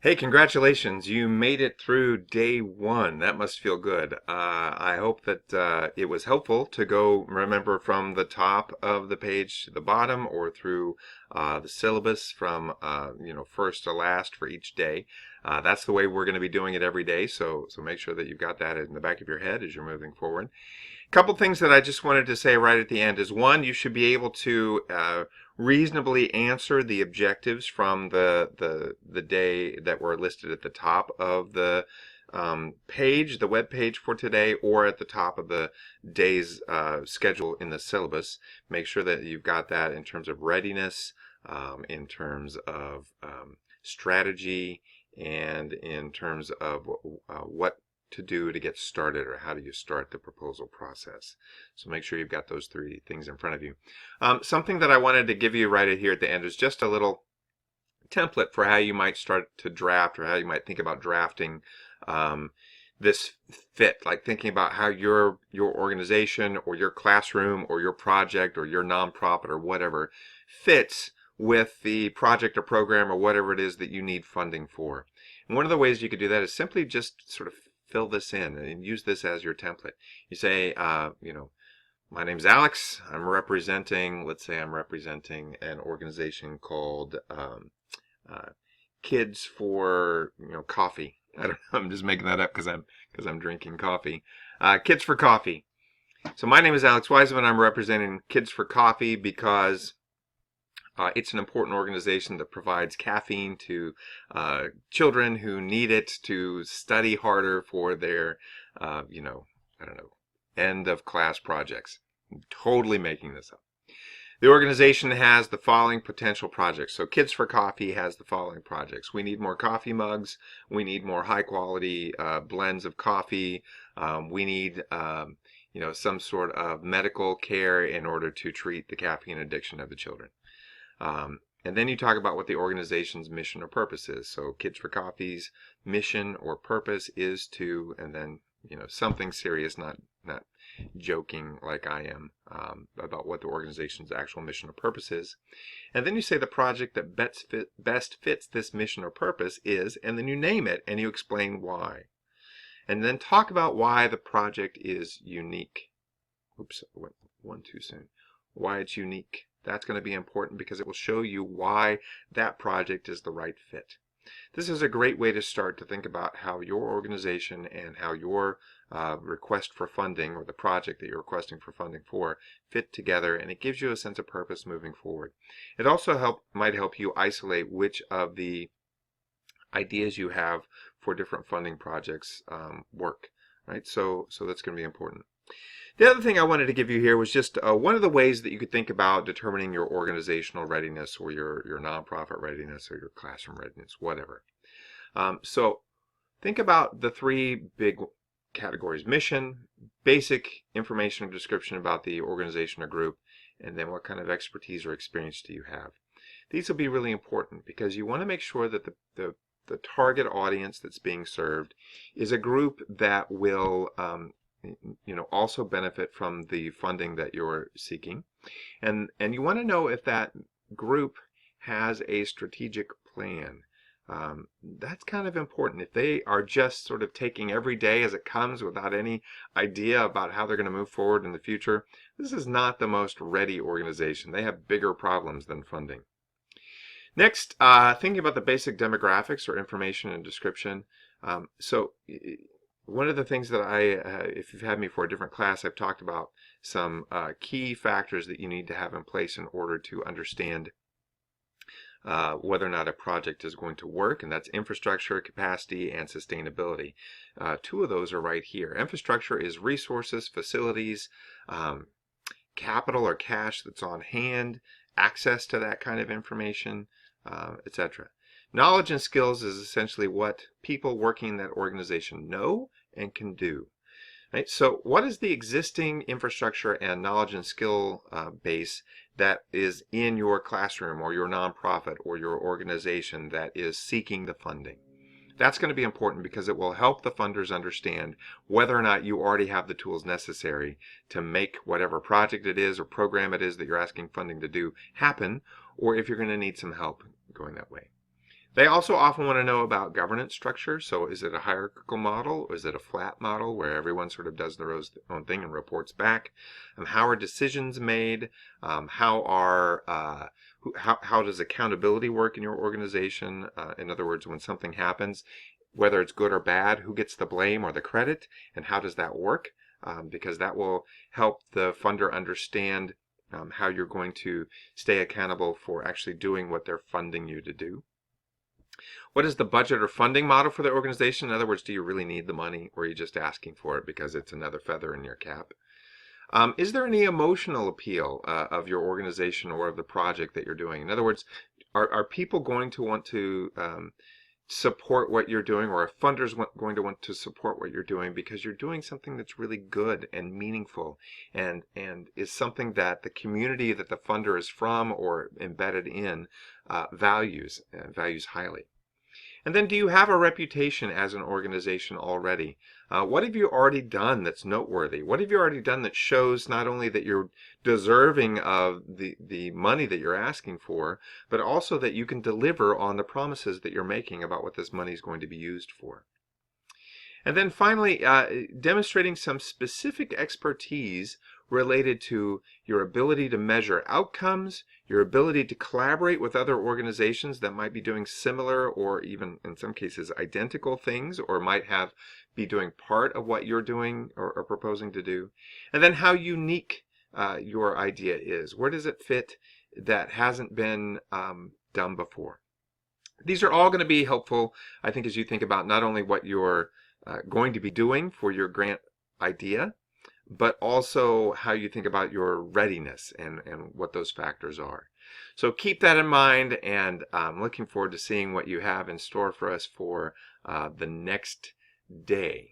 Hey, congratulations. You made it through day one. That must feel good. I hope that it was helpful to go remember from the top of the page to the bottom or through the syllabus from first to last for each day. That's the way we're going to be doing it every day, so make sure that you've got that in the back of your head as you're moving forward. Couple things that I just wanted to say right at the end is one, you should be able to reasonably answer the objectives from the day that were listed at the top of the page, the web page for today, or at the top of the day's schedule in the syllabus. Make sure that you've got that in terms of readiness, in terms of strategy, and in terms of what to do to get started, or how do you start the proposal process. So make sure you've got those three things in front of you. Something that I wanted to give you right here at the end is just a little template for how you might start to draft, or how you might think about drafting this fit, like thinking about how your organization or your classroom or your project or your nonprofit or whatever fits with the project or program or whatever it is that you need funding for. And one of the ways you could do that is simply just sort of fill this in and use this as your template. You say, my name's Alex. Let's say I'm representing an organization called Kids for Coffee. I don't know. I'm just making that up because I'm drinking coffee. Kids for Coffee. So my name is Alex Wiseman. I'm representing Kids for Coffee because it's an important organization that provides caffeine to children who need it to study harder for their, end of class projects. I'm totally making this up. The organization has the following potential projects. So Kids for Coffee has the following projects. We need more coffee mugs. We need more high quality blends of coffee. We need some sort of medical care in order to treat the caffeine addiction of the children. And then you talk about what the organization's mission or purpose is. So Kids for Coffee's mission or purpose is to, and then something serious, not joking like I am, about what the organization's actual mission or purpose is. And then you say the project that best fits this mission or purpose is, and then you name it and you explain why. And then talk about why the project is unique. Oops, I went one too soon. Why it's unique. That's going to be important because it will show you why that project is the right fit. This is a great way to start to think about how your organization and how your request for funding, or the project that you're requesting for funding for, fit together, and it gives you a sense of purpose moving forward. It also might help you isolate which of the ideas you have for different funding projects work. Right? So that's going to be important. The other thing I wanted to give you here was just one of the ways that you could think about determining your organizational readiness, or your nonprofit readiness, or your classroom readiness, whatever. So think about the three big categories: mission, basic information or description about the organization or group, and then what kind of expertise or experience do you have. These will be really important because you want to make sure that the target audience that's being served is a group that will also benefit from the funding that you're seeking. And you want to know if that group has a strategic plan. That's kind of important. If they are just sort of taking every day as it comes without any idea about how they're going to move forward in the future, this is not the most ready organization. They have bigger problems than funding. Next, thinking about the basic demographics or information and description. One of the things that if you've had me for a different class, I've talked about some key factors that you need to have in place in order to understand whether or not a project is going to work, and that's infrastructure, capacity, and sustainability. Two of those are right here. Infrastructure is resources, facilities, capital or cash that's on hand, access to that kind of information, etc. Knowledge and skills is essentially what people working in that organization know and can do. Right? So what is the existing infrastructure and knowledge and skill base that is in your classroom or your nonprofit or your organization that is seeking the funding? That's going to be important because it will help the funders understand whether or not you already have the tools necessary to make whatever project it is or program it is that you're asking funding to do happen, or if you're going to need some help going that way. They also often want to know about governance structure. So is it a hierarchical model, or is it a flat model where everyone sort of does their own thing and reports back? How are decisions made? How does accountability work in your organization? In other words, when something happens, whether it's good or bad, who gets the blame or the credit, and how does that work? Because that will help the funder understand how you're going to stay accountable for actually doing what they're funding you to do. What is the budget or funding model for the organization? In other words, do you really need the money, or are you just asking for it because it's another feather in your cap? Is there any emotional appeal of your organization or of the project that you're doing? In other words, are people going to want to support what you're doing, or are funders going to want to support what you're doing because you're doing something that's really good and meaningful and is something that the community that the funder is from or embedded in values highly? And then, do you have a reputation as an organization already? What have you already done that's noteworthy? What have you already done that shows not only that you're deserving of the money that you're asking for, but also that you can deliver on the promises that you're making about what this money is going to be used for? And then finally, demonstrating some specific expertise related to your ability to measure outcomes, your ability to collaborate with other organizations that might be doing similar or even in some cases identical things, or might be doing part of what you're doing or proposing to do. And then how unique your idea is. Where does it fit that hasn't been done before? These are all going to be helpful, I think, as you think about not only what you're going to be doing for your grant idea, but also how you think about your readiness and what those factors are. So keep that in mind, and I'm looking forward to seeing what you have in store for us for the next day.